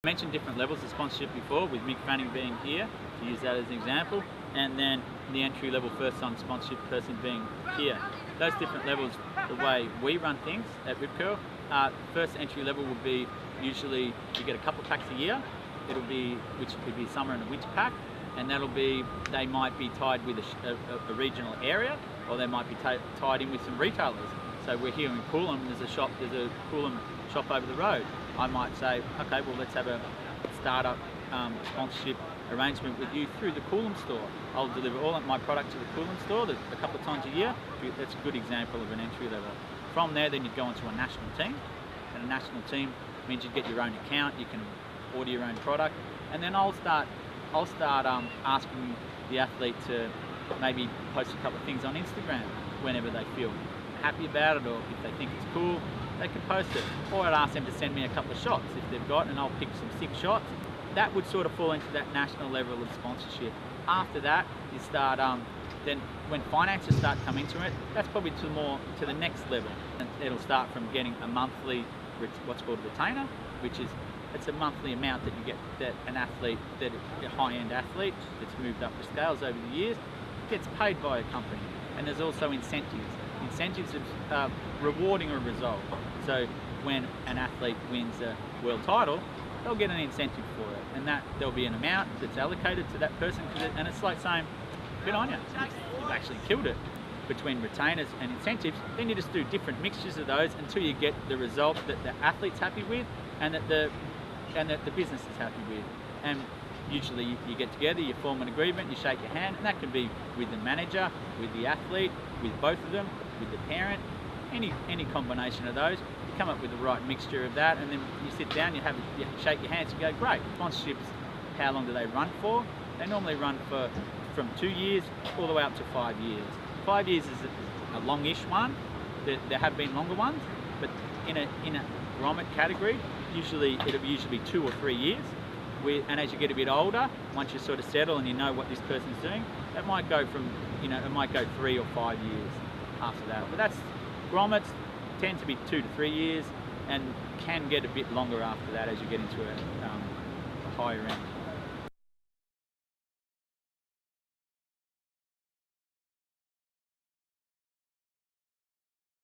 I mentioned different levels of sponsorship before, with Mick Flanagan being here, to use that as an example, and then the entry-level first-time sponsorship person being here. Those different levels, the way we run things at Rip Curl, first entry level would be usually you get a couple of packs a year. It'll be, which could be summer and a winter pack, and that'll be, they might be tied with a regional area, or they might be tied in with some retailers. So we're here in Coolum, there's a Coolum shop over the road. I might say, okay, well, let's have a startup sponsorship arrangement with you through the Coolum store. I'll deliver all of my product to the Coolum store a couple of times a year. That's a good example of an entry level. From there, then you'd go into a national team, and a national team means you get your own account, you can order your own product, and then I'll start asking the athlete to maybe post a couple of things on Instagram whenever they feel happy about it, or if they think it's cool, they can post it. Or I'd ask them to send me a couple of shots if they've got, and I'll pick some sick shots. That would sort of fall into that national level of sponsorship. After that, you start, then when finances start coming into it, that's probably to the next level. And it'll start from getting a monthly, what's called a retainer, which is, it's a monthly amount that you get, that an athlete, that a high-end athlete that's moved up the scales over the years, gets paid by a company. And there's also incentives. Incentives are rewarding a result. So when an athlete wins a world title, they'll get an incentive for it, and that there'll be an amount that's allocated to that person, and it's like saying, good on you, you've actually killed it. Between retainers and incentives, then you just do different mixtures of those until you get the result that the athlete's happy with, and that the business is happy with. And usually you get together, you form an agreement, you shake your hand, and that can be with the manager, with the athlete, with both of them, with the parent, any combination of those. You come up with the right mixture of that, and then you sit down, you shake your hands, you go, great. Sponsorships, how long do they run for? They normally run for from 2 years all the way up to 5 years. 5 years is a longish one. There have been longer ones, but in a grommet category, it'll usually be 2 or 3 years. And as you get a bit older, once you sort of settle and you know what this person's doing, it might go from, it might go 3 or 5 years after that. But grommets tend to be 2 to 3 years, and can get a bit longer after that as you get into a higher end.